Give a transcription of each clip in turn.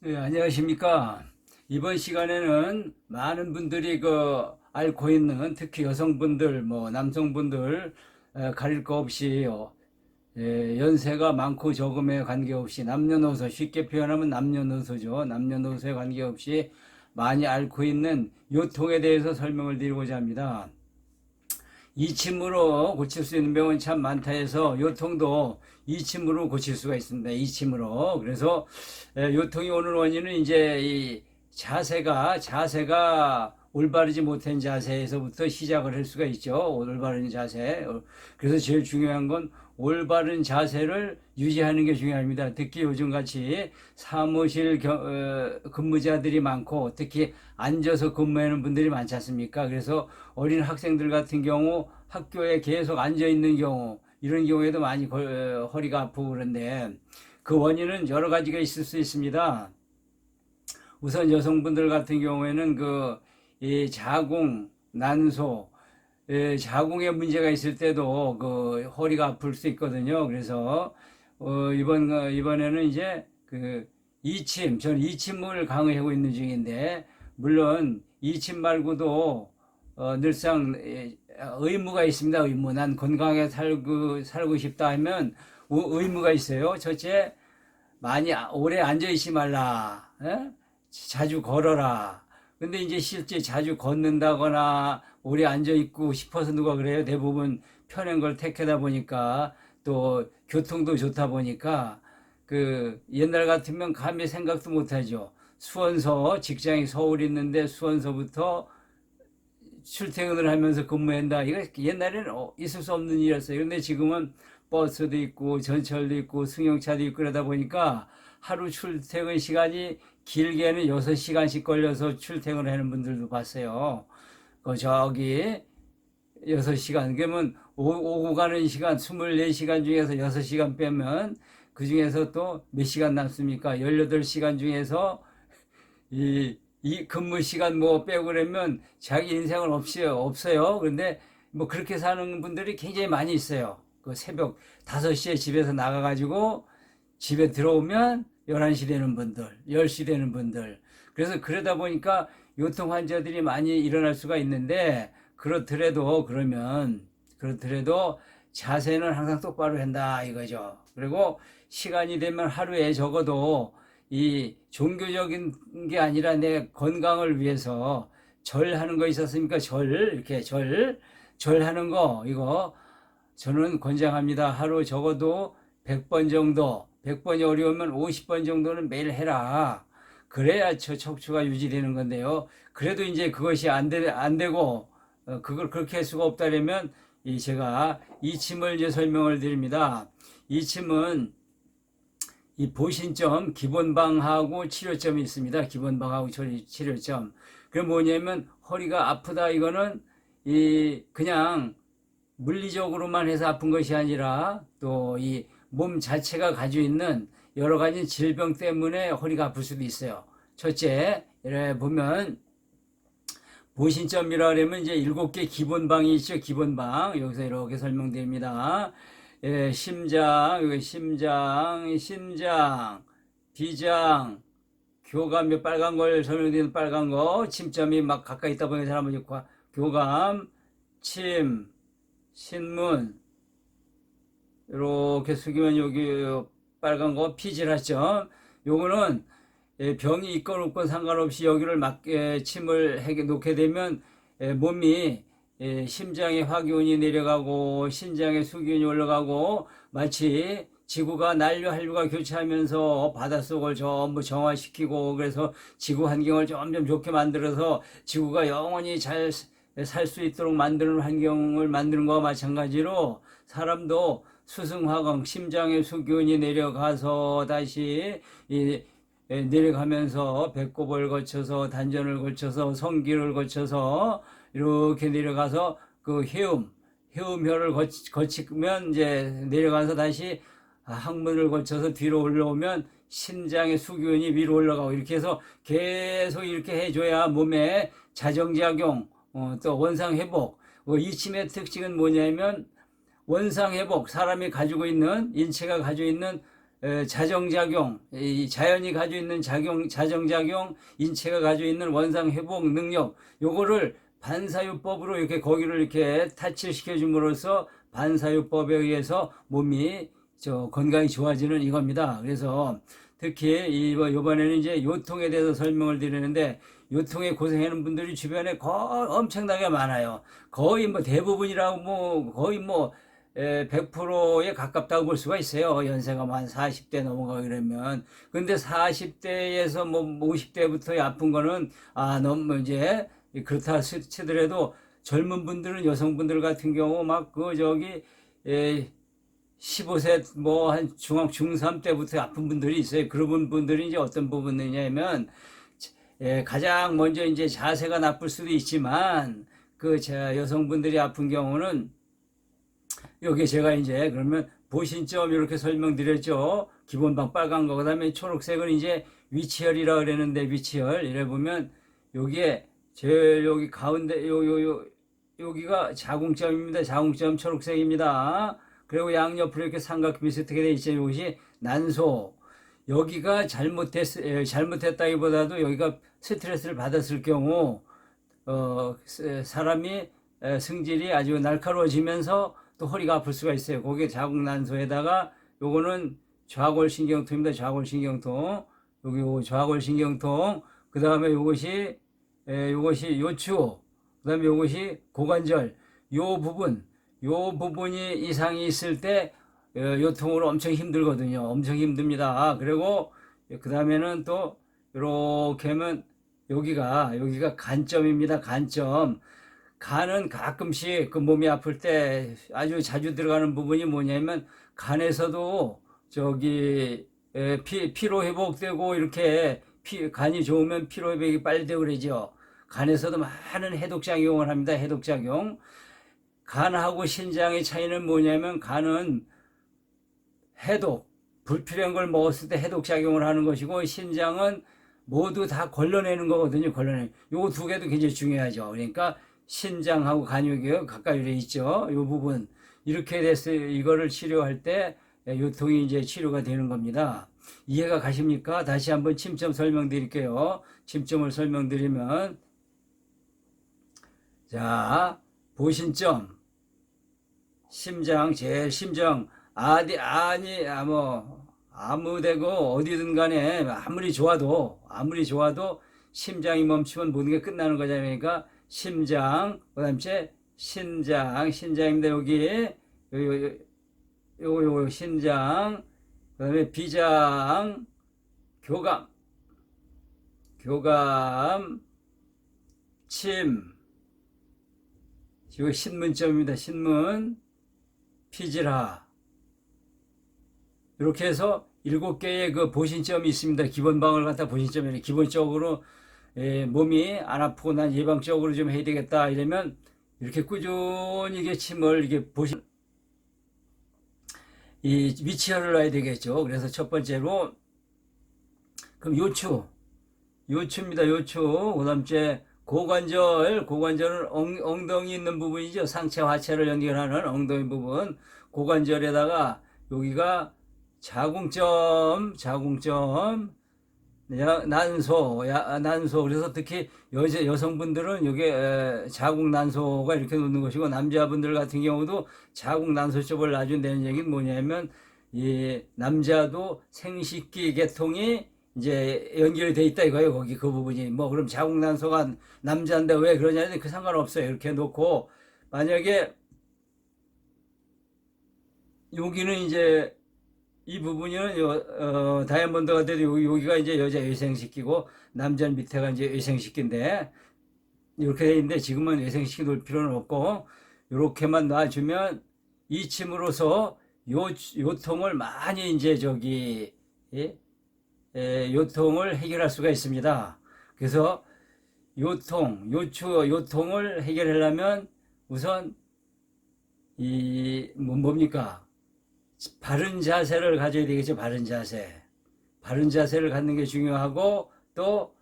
네, 안녕하십니까. 이번 시간에는 많은 분들이 앓고 있는 특히 여성분들, 남성분들 가릴 거 없이 연세가 많고 적음에 관계없이 남녀노소 쉽게 표현하면 남녀노소죠. 남녀노소에 관계없이 많이 앓고 있는 요통에 대해서 설명을 드리고자 합니다. 이침으로 고칠 수 있는 병은 참 많다 해서 요통도 이침으로 고칠 수가 있습니다. 이침으로. 그래서 요통이 오는 원인은 이제 이 자세가 올바르지 못한 자세에서부터 시작을 할 수가 있죠. 올바른 자세. 그래서 제일 중요한 건 올바른 자세를 유지하는 게 중요합니다. 특히 요즘같이 사무실 근무자들이 많고 특히 앉아서 근무하는 분들이 많지 않습니까? 그래서 어린 학생들 같은 경우 학교에 계속 앉아 있는 경우 이런 경우에도 많이 허리가 아프고 그런데 그 원인은 여러 가지가 있을 수 있습니다. 우선 여성분들 같은 경우에는 이 자궁, 난소, 자궁에 문제가 있을 때도 허리가 아플 수 있거든요. 그래서 이번에는 이제 저는 이침을 강의하고 있는 중인데 물론 이침 말고도 늘상 의무가 있습니다. 의무. 난 건강하게 살고 싶다 하면 의무가 있어요. 첫째, 많이 오래 앉아 있지 말라. 에? 자주 걸어라. 근데 이제 실제 자주 걷는다거나 오래 앉아 있고 싶어서 누가 그래요? 대부분 편한 걸 택하다 보니까 또 교통도 좋다 보니까 옛날 같으면 감히 생각도 못 하죠. 직장이 서울에 있는데 수원서부터 출퇴근을 하면서 근무한다. 이거 옛날에는 있을 수 없는 일이었어요. 그런데 지금은 버스도 있고 전철도 있고 승용차도 있고 그러다 보니까 하루 출퇴근 시간이 길게는 6시간씩 걸려서 출퇴근을 하는 분들도 봤어요. 저기 6시간. 그러면 오고 가는 시간 24시간 중에서 6시간 빼면 그 중에서 또 몇 시간 남습니까? 18시간 중에서 이 근무 시간 빼고 그러면 자기 인생은 없어요. 그런데 그렇게 사는 분들이 굉장히 많이 있어요. 새벽 5시에 집에서 나가가지고 집에 들어오면 11시 되는 분들, 10시 되는 분들. 그래서 그러다 보니까 요통 환자들이 많이 일어날 수가 있는데 그렇더라도 자세는 항상 똑바로 한다 이거죠. 그리고 시간이 되면 하루에 적어도 이 종교적인 게 아니라 내 건강을 위해서 절하는 거 있었습니까? 이렇게 절하는 거, 이거 저는 권장합니다. 하루 적어도 100번 정도, 100번이 어려우면 50번 정도는 매일 해라. 그래야 척추가 유지되는 건데요. 그래도 이제 그것이 안 되고, 그걸 그렇게 할 수가 없다면, 제가 이침을 이제 설명을 드립니다. 이침은 이 보신점, 기본방하고 치료점이 있습니다. 기본방하고 치료점. 그게 뭐냐면 허리가 아프다 이거는 그냥 물리적으로만 해서 아픈 것이 아니라 또 이 몸 자체가 가지고 있는 여러 가지 질병 때문에 허리가 아플 수도 있어요. 첫째, 이렇게 보면 보신점이라 그러면 이제 7개 기본방이 있죠. 기본방. 여기서 이렇게 설명드립니다. 심장, 비장, 교감, 빨간 걸 설명드리는 빨간 거, 침점이 막 가까이 있다 보니까 잘 한번 교감, 침, 신문, 이렇게 숙이면 여기 빨간 거 피질하죠. 요거는 병이 있건 없건 상관없이 여기를 침을 놓게 되면 몸이 심장의 화기운이 내려가고 신장의 수기운이 올라가고 마치 지구가 난류 한류가 교체하면서 바닷속을 전부 정화시키고 그래서 지구 환경을 점점 좋게 만들어서 지구가 영원히 잘 살 수 있도록 만드는 환경을 만드는 것과 마찬가지로 사람도 수승화강 심장의 수기운이 내려가서 다시 내려가면서 배꼽을 거쳐서 단전을 거쳐서 성기를 거쳐서 이렇게 내려가서 해음혈을 거치면 이제 내려가서 다시 항문을 거쳐서 뒤로 올라오면 신장의 수기운이 위로 올라가고 이렇게 해서 계속 이렇게 해줘야 몸에 자정작용, 또 원상회복. 이침의 특징은 뭐냐면 원상회복, 사람이 가지고 있는, 인체가 가지고 있는 자정작용, 이 자연이 가지고 있는 자정작용, 인체가 가지고 있는 원상회복 능력, 요거를 반사요법으로 이렇게 거기를 이렇게 타치시켜 줌으로써 반사요법에 의해서 몸이 건강이 좋아지는 이겁니다. 그래서 특히 이번에는 이제 요통에 대해서 설명을 드리는데, 요통에 고생하는 분들이 주변에 엄청나게 많아요. 거의 뭐 대부분이라고 거의 100%에 가깝다고 볼 수가 있어요. 연세가 한 40대 넘어가고 이러면. 근데 40대에서 50대부터 아픈 거는, 너무 이제, 그렇다 치더라도 젊은 분들은, 여성분들 같은 경우, 15세, 한 중3 때부터 아픈 분들이 있어요. 그런 분들이 이제 어떤 부분이냐면, 가장 먼저 이제 자세가 나쁠 수도 있지만, 여성분들이 아픈 경우는, 여기 제가 이제 그러면 보신점 이렇게 설명드렸죠. 기본방 빨간 거. 그 다음에 초록색은 이제 위치혈이라 그랬는데, 위치혈. 이래 보면, 여기에, 제일 여기 가운데, 여기가 자궁점입니다. 자궁점 초록색입니다. 그리고 양옆으로 이렇게 삼각 비슷하게 돼 있죠. 이것이 난소. 여기가 잘못했다기보다도 여기가 스트레스를 받았을 경우, 사람이 승질이 아주 날카로워지면서 또 허리가 아플 수가 있어요. 거기에 자궁난소에다가 요거는 좌골신경통입니다. 좌골신경통. 여기 좌골신경통. 그 다음에 요것이 요추. 그 다음에 요것이 고관절. 요 부분이 이상이 있을 때 요통으로 엄청 힘들거든요. 엄청 힘듭니다. 그리고 그 다음에는 또 이렇게 하면 여기가 간점입니다. 간점. 간은 가끔씩 그 몸이 아플 때 아주 자주 들어가는 부분이 뭐냐면, 간에서도 피로 회복되고, 이렇게 간이 좋으면 피로 회복이 빨리 되고 그러죠. 간에서도 많은 해독작용을 합니다. 해독작용. 간하고 신장의 차이는 뭐냐면, 간은 불필요한 걸 먹었을 때 해독작용을 하는 것이고, 신장은 모두 다 걸러내는 거거든요. 요거 두 개도 굉장히 중요하죠. 그러니까 신장하고 간육이 가까이 있죠. 요 부분. 이렇게 됐어요. 이거를 치료할 때 요통이 이제 치료가 되는 겁니다. 이해가 가십니까? 다시 한번 침점 설명드릴게요. 침점을 설명드리면, 자, 보신점. 제일 심장. 아무데고 어디든 간에 아무리 좋아도 심장이 멈추면 모든 게 끝나는 거잖아요. 그러니까 심장, 그 다음에 신장입니다. 요거 신장, 그 다음에 비장, 교감, 이거 신문점입니다. 신문, 피질하. 이렇게 해서 7개의 그 보신점이 있습니다. 기본방을 갖다 보신점이래. 기본적으로 몸이 안 아프고 난 예방적으로 좀 해야 되겠다 이러면, 이렇게 꾸준히 이게 침을 이게 이 위치혈을 놔야 되겠죠. 그래서 첫 번째로, 그럼 요추입니다. 요추. 그 다음째 고관절은 엉덩이 있는 부분이죠. 상체 하체를 연결하는 엉덩이 부분. 고관절에다가 여기가 자궁점, 난소. 그래서 특히 여성분들은 여기 자궁난소가 이렇게 놓는 것이고, 남자분들 같은 경우도 자궁난소 쪽을 놔준다는 얘기는 뭐냐면, 이 남자도 생식기 계통이 이제 연결이 돼 있다 이거예요. 거기 그 부분이. 그럼 자궁난소가 남자인데 왜 그러냐면 그 상관없어요. 이렇게 놓고, 만약에 여기는 이제 이 부분은 다이아몬드가 돼도 여기가 이제 여자 외생식기고, 남자는 밑에가 이제 외생식기인데, 이렇게 돼 있는데 지금은 외생식기 놓을 필요는 없고, 이렇게만 놔주면 이 침으로서 요통을 많이 이제 요통을 해결할 수가 있습니다. 그래서 요통을 해결하려면 우선 뭡니까? 바른 자세를 가져야 되겠죠. 바른 자세를 갖는 게 중요하고, 또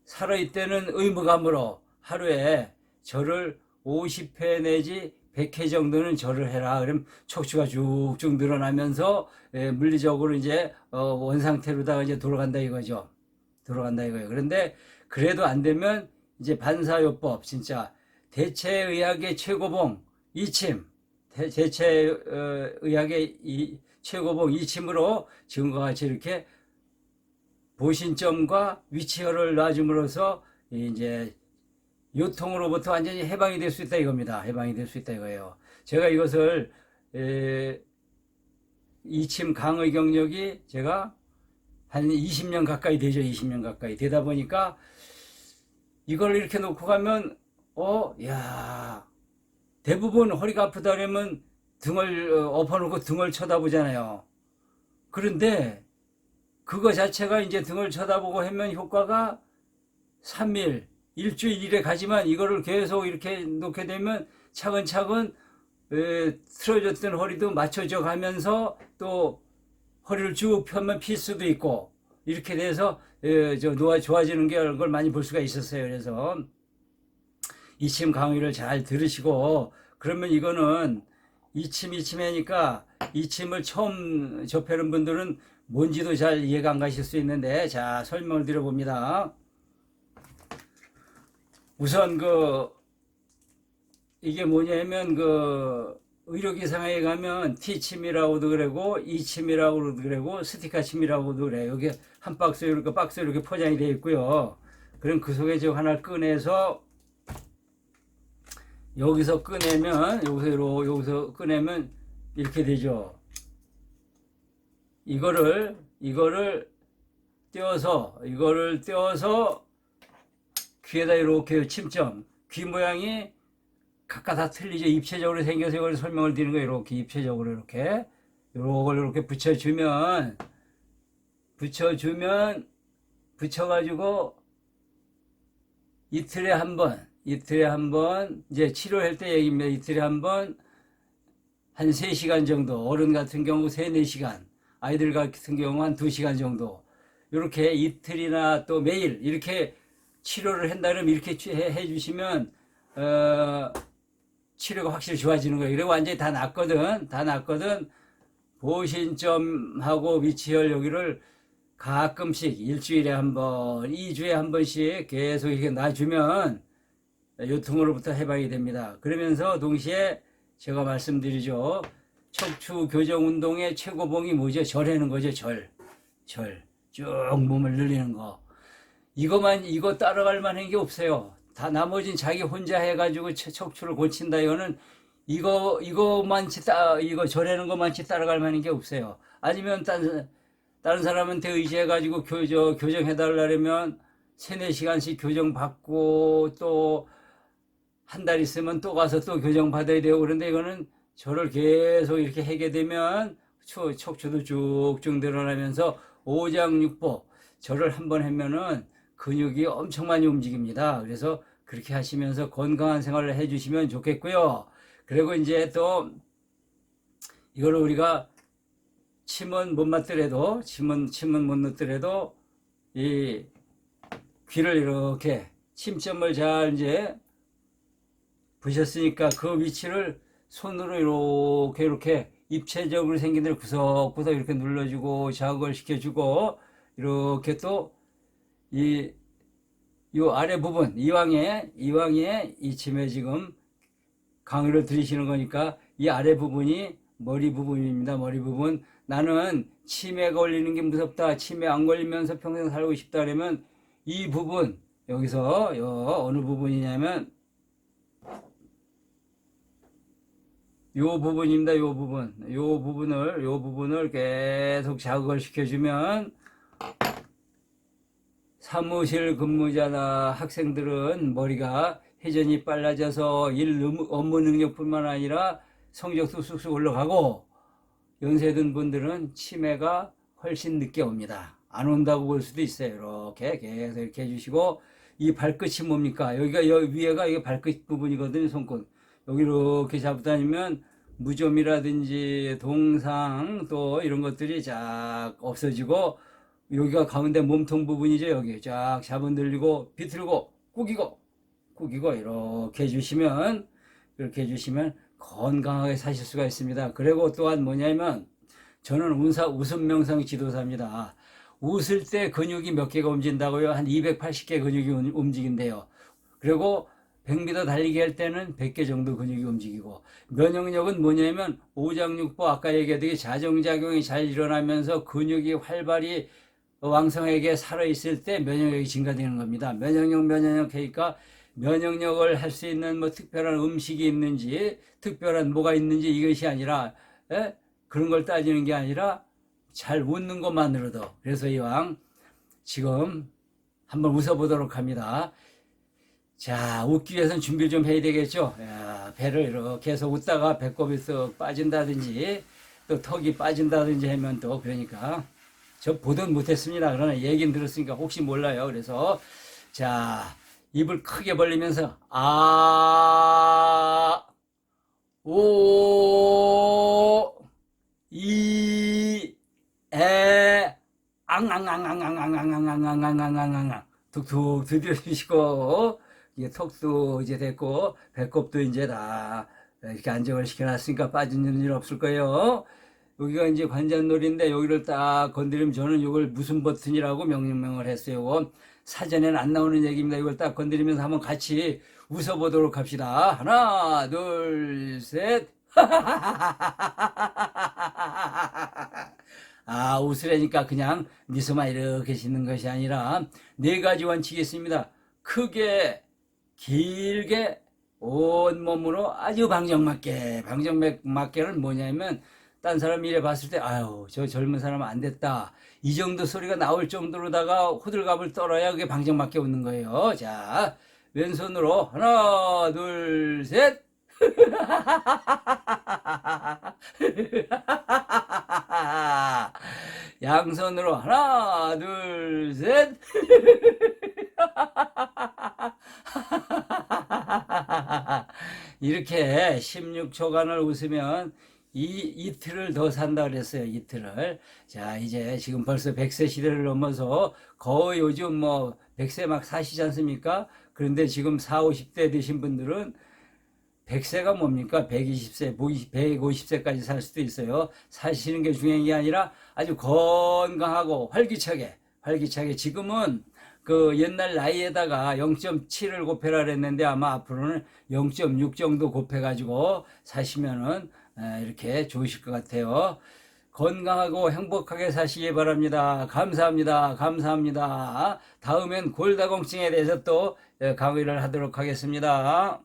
살아있다는 의무감으로 하루에 절을 50회 내지 100회 정도는 절을 해라. 그럼 척추가 쭉쭉 늘어나면서 물리적으로 이제 원상태로다가 이제 돌아간다 이거죠. 돌아간다 이거예요. 그런데 그래도 안 되면 이제 반사요법, 진짜 대체의학의 최고봉 이침, 대체의학의 최고봉 이침으로 지금과 같이 이렇게 보신점과 위치혈을 놔줌으로써 이제 요통으로부터 완전히 해방이 될 수 있다 이겁니다. 해방이 될 수 있다 이거예요. 제가 이것을 이침 강의 경력이 제가 한 20년 가까이 되죠. 20년 가까이 되다 보니까 이걸 이렇게 놓고 가면 야, 대부분 허리가 아프다 그러면 등을 엎어놓고 등을 쳐다보잖아요. 그런데 그거 자체가 이제 등을 쳐다보고 하면 효과가 3일, 일주일 이래 가지만 이거를 계속 이렇게 놓게 되면 차근차근 틀어졌던 허리도 맞춰져 가면서 또 허리를 쭉 펴면 필 수도 있고 이렇게 돼서 좋아지는 걸 많이 볼 수가 있었어요. 그래서 이침 강의를 잘 들으시고 그러면 이거는 이침 하니까 이침을 처음 접하는 분들은 뭔지도 잘 이해가 안 가실 수 있는데 자 설명을 드려봅니다. 우선 이게 뭐냐면 의료기상에 가면 T침이라고도 그러고 E침이라고도 그러고 스티카침이라고도 그래요. 여기 한 박스 이렇게 포장이 되어 있고요. 그럼 그 속에 저 하나 꺼내서 여기서 꺼내면 여기서 꺼내면 이렇게 되죠. 이거를 떼어서 귀에다 이렇게 침점, 귀 모양이 각각 다 틀리죠. 입체적으로 생겨서 이걸 설명을 드리는 거예요. 이렇게 입체적으로 이렇게 붙여가지고 이틀에 한 번 이제 치료할 때 얘기입니다. 이틀에 한 번 한 3시간 정도, 어른 같은 경우 3, 4시간, 아이들 같은 경우 한 2시간 정도 이렇게 이틀이나 또 매일 이렇게 치료를 한다면 이렇게 해주시면 치료가 확실히 좋아지는 거예요. 그리고 완전히 다 낫거든. 보신점하고 위치혈 여기를 가끔씩 일주일에 한 번, 2주에 한 번씩 계속 이렇게 놔주면 요통으로부터 해방이 됩니다. 그러면서 동시에 제가 말씀드리죠. 척추 교정 운동의 최고봉이 뭐죠? 절하는 거죠. 절. 쭉 몸을 늘리는 거. 이거 따라갈 만한 게 없어요. 다 나머지는 자기 혼자 해가지고 척추를 고친다. 이거 절하는 것만치 따라갈 만한 게 없어요. 아니면 다른 사람한테 의지해가지고 교정해달라면 3, 4시간씩 교정받고 또 한 달 있으면 또 가서 또 교정받아야 되고 그런데 이거는 절을 계속 이렇게 하게 되면 척추도 쭉쭉 늘어나면서 오장육부 절을 한번 하면은 근육이 엄청 많이 움직입니다. 그래서 그렇게 하시면서 건강한 생활을 해주시면 좋겠고요. 그리고 이제 또 이걸 우리가 침은 못 맞더라도 침은 못 넣더라도 이 귀를 이렇게 침점을 잘 이제 보셨으니까 그 위치를 손으로 이렇게 입체적으로 생긴 데를 구석구석 이렇게 눌러주고 자극을 시켜주고 이렇게 또 이 아래 부분 이왕에 이침에 지금 강의를 들으시는 거니까 이 아래 부분이 머리 부분입니다. 머리 부분. 나는 치매가 걸리는 게 무섭다. 치매 안 걸리면서 평생 살고 싶다 그러면 이 부분 여기서 어느 부분이냐면 요 부분입니다. 요 부분을 계속 자극을 시켜주면 사무실 근무자나 학생들은 머리가 회전이 빨라져서 업무 능력뿐만 아니라 성적도 쑥쑥 올라가고 연세 든 분들은 치매가 훨씬 늦게 옵니다. 안 온다고 볼 수도 있어요. 이렇게 계속 이렇게 해주시고 이 발끝이 뭡니까? 여기 위에가 이게 발끝 부분이거든요. 손끝. 여기 이렇게 잡고 다니면 무좀이라든지 동상 또 이런 것들이 쫙 없어지고 여기가 가운데 몸통 부분이죠. 여기 쫙 잡아 늘리고 비틀고 꾸기고 이렇게 해주시면 건강하게 사실 수가 있습니다. 그리고 또한 뭐냐면 저는 웃음 명상 지도사입니다. 웃을 때 근육이 몇 개가 움직인다고요? 한 280개 근육이 움직인대요. 그리고 100m 달리기 할 때는 100개 정도 근육이 움직이고, 면역력은 뭐냐면 오장육부 아까 얘기했듯이 자정작용이 잘 일어나면서 근육이 활발히 왕성하게 살아있을 때 면역력이 증가되는 겁니다. 면역력 하니까 면역력을 할 수 있는 뭐 특별한 음식이 있는지 특별한 뭐가 있는지 이것이 아니라 그런 걸 따지는 게 아니라 잘 웃는 것만으로도. 그래서 이왕 지금 한번 웃어보도록 합니다. 자, 웃기 위해서는 준비를 좀 해야 되겠죠. 야, 배를 이렇게 해서 웃다가 배꼽이 쓱 빠진다든지 또 턱이 빠진다든지 하면 또 그러니까 저 보던 못했습니다. 그러나 얘기는 들었으니까 혹시 몰라요. 그래서 자, 입을 크게 벌리면서 아, 오, 이, 에, 앙앙앙앙앙앙앙앙앙앙앙앙앙앙 툭툭 들여주시고 이게 턱도 이제 됐고 배꼽도 이제 다 이렇게 안정을 시켜놨으니까 빠지는 일 없을 거예요. 여기가 이제 관자놀인데 여기를 딱 건드리면 저는 이걸 무슨 버튼이라고 명명을 했어요. 사전에는 안 나오는 얘기입니다. 이걸 딱 건드리면서 한번 같이 웃어보도록 합시다. 하나, 둘, 셋. 아, 웃으려니까 그냥 미소만 이렇게 짓는 것이 아니라 네 가지 원칙이 있습니다. 크게, 길게, 온몸으로 아주 방정맞게. 방정맞게는 뭐냐면 딴 사람 이래 봤을 때 아유 저 젊은 사람은 안 됐다. 이 정도 소리가 나올 정도로다가 호들갑을 떨어야 그게 방정맞게 웃는 거예요. 자, 왼손으로 하나, 둘, 셋. 양손으로 하나, 둘, 셋. 이렇게 16초간을 웃으면 이틀을 더 산다 그랬어요. 이틀을. 자, 이제 지금 벌써 100세 시대를 넘어서 거의 요즘 뭐 100세 막 사시지 않습니까? 그런데 지금 4, 50대 되신 분들은 100세가 뭡니까? 120세, 150세까지 살 수도 있어요. 사시는 게 중요한 게 아니라 아주 건강하고 활기차게 지금은 그 옛날 나이에다가 0.7을 곱해라 그랬는데 아마 앞으로는 0.6 정도 곱해가지고 사시면은 이렇게 좋으실 것 같아요. 건강하고 행복하게 사시기 바랍니다. 감사합니다. 감사합니다. 다음엔 골다공증에 대해서 또 강의를 하도록 하겠습니다.